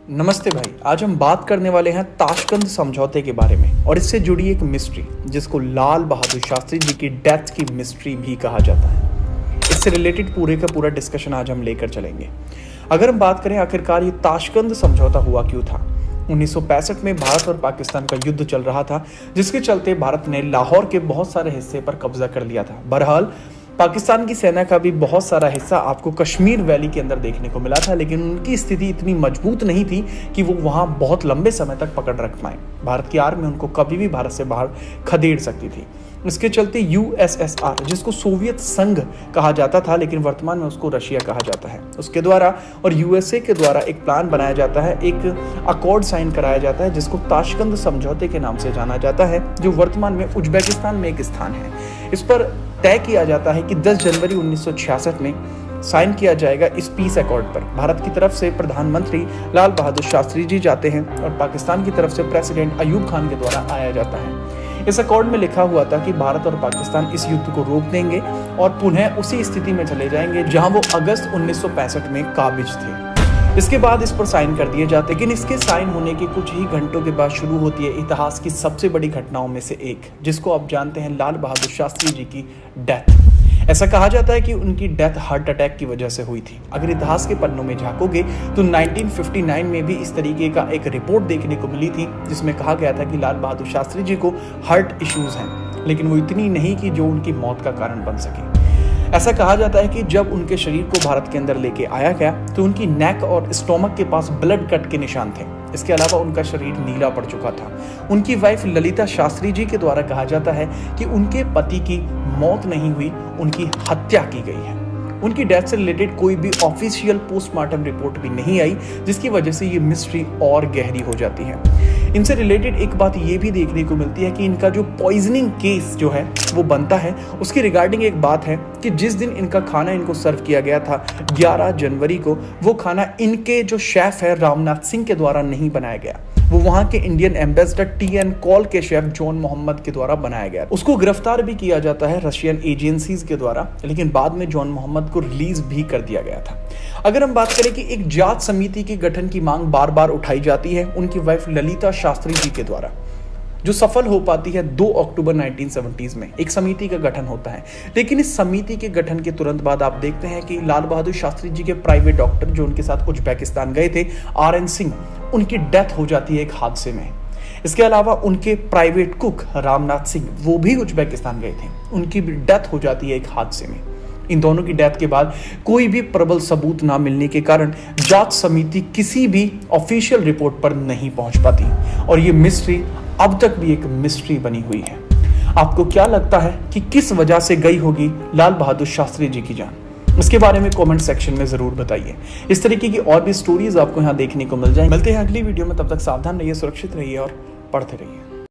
नमस्ते भाई। आज हम बात करने वाले हैं ताशकंद समझौते के बारे में और इससे जुड़ी एक मिस्ट्री जिसको लाल बहादुर शास्त्री जी की डेथ की मिस्ट्री भी कहा जाता है। इससे रिलेटेड पूरे का पूरा डिस्कशन आज हम लेकर चलेंगे। अगर हम बात करें आखिरकार ये ताशकंद समझौता हुआ क्यों था। 1965 में भारत और पाकिस्तान का युद्ध चल रहा था, जिसके चलते भारत ने लाहौर के बहुत सारे हिस्से पर कब्जा कर लिया था। बहरहाल पाकिस्तान की सेना का भी बहुत सारा हिस्सा आपको कश्मीर वैली के अंदर देखने को मिला था, लेकिन उनकी स्थिति इतनी मजबूत नहीं थी कि वो वहां बहुत लंबे समय तक पकड़ रख पाए। भारत की आर्मी उनको कभी भी भारत से बाहर खदेड़ सकती थी। इसके चलते यूएसएसआर, जिसको सोवियत संघ कहा जाता था लेकिन वर्तमान में उसको रशिया कहा जाता है, उसके द्वारा और यूएसए के द्वारा एक प्लान बनाया जाता है, एक अकॉर्ड साइन कराया जाता है जिसको ताशकंद समझौते के नाम से जाना जाता है, जो वर्तमान में उज्बेकिस्तान में एक स्थान है। इस पर तय किया जाता है कि 10 जनवरी 1966 में साइन किया जाएगा इस पीस अकॉर्ड पर। भारत की तरफ से प्रधानमंत्री लाल बहादुर शास्त्री जी जाते हैं और पाकिस्तान की तरफ से प्रेसिडेंट अयूब खान के द्वारा आया जाता है। इस अकॉर्ड में लिखा हुआ था कि भारत और पाकिस्तान इस युद्ध को रोक देंगे और पुनः उसी स्थिति में चले जाएंगे जहां वो अगस्त 1965 में काबिज थे। इसके बाद इस पर साइन कर दिए जाते, लेकिन इसके साइन होने के कुछ ही घंटों के बाद शुरू होती है इतिहास की सबसे बड़ी घटनाओं में से एक, जिसको आप जानते हैं लाल बहादुर शास्त्री जी की डेथ। ऐसा कहा जाता है कि उनकी डेथ हार्ट अटैक की वजह से हुई थी। अगर इतिहास के पन्नों में झांकोगे तो 1959 में भी इस तरीके का एक रिपोर्ट देखने को मिली थी जिसमें कहा गया था कि लाल बहादुर शास्त्री जी को हार्ट इश्यूज हैं, लेकिन वो इतनी नहीं कि जो उनकी मौत का कारण बन सके। ऐसा कहा जाता है कि जब उनके शरीर को भारत के अंदर लेके आया गया तो उनकी नेक और स्टोमक के पास ब्लड कट के निशान थे। इसके अलावा उनका शरीर नीला पड़ चुका था। उनकी वाइफ ललिता शास्त्री जी के द्वारा कहा जाता है कि उनके पति की मौत नहीं हुई, उनकी हत्या की गई है। उनकी डेथ से रिलेटेड कोई भी ऑफिशियल पोस्टमार्टम रिपोर्ट भी नहीं आई, जिसकी वजह से ये मिस्ट्री और गहरी हो जाती है। इनसे रिलेटेड एक बात ये भी देखने को मिलती है कि इनका जो पॉइजनिंग केस जो है वो बनता है, उसकी रिगार्डिंग एक बात है कि जिस दिन इनका खाना इनको सर्व किया गया था 11 जनवरी को, वो खाना इनके जो शेफ है रामनाथ सिंह के द्वारा नहीं बनाया गया, वो वहां के इंडियन एम्बेसडर टी.एन. कॉल के शेफ जॉन मोहम्मद के द्वारा बनाया गया। उसको गिरफ्तार भी किया जाता है रशियन एजेंसीज के द्वारा, लेकिन बाद में जॉन मोहम्मद को रिलीज भी कर दिया गया था। अगर हम बात करें कि एक जांच समिति के गठन की मांग बार बार उठाई जाती है उनकी वाइफ ललिता शास्त्री जी के द्वारा, जो सफल हो पाती है 2 अक्टूबर 1970 में। एक समिति का गठन होता है, लेकिन इस समिति के गठन के तुरंत बाद आप देखते हैं कि लाल बहादुर शास्त्री जी के प्राइवेट डॉक्टर जो उनके साथ उज्बेकिस्तान गए थे, आर.एन. सिंह, उनकी डेथ हो जाती है एक हादसे में। इसके अलावा उनके प्राइवेट कुक रामनाथ सिंह, वो भी उज्बेकिस्तान गए थे, उनकी भी डेथ हो जाती है एक हादसे में। इन दोनों की डेथ के बाद कोई भी प्रबल सबूत ना मिलने के कारण जांच समिति किसी भी ऑफिशियल रिपोर्ट पर नहीं पहुंच पाती और ये मिस्ट्री अब तक भी एक मिस्ट्री बनी हुई है। आपको क्या लगता है कि किस वजह से गई होगी लाल बहादुर शास्त्री जी की जान? इसके बारे में कमेंट सेक्शन में जरूर बताइए। इस तरीके की और भी स्टोरीज आपको यहाँ देखने को मिल जाएंगी। मिलते हैं अगली वीडियो में, तब तक सावधान रहिए, सुरक्षित रहिए और पढ़ते रहिए।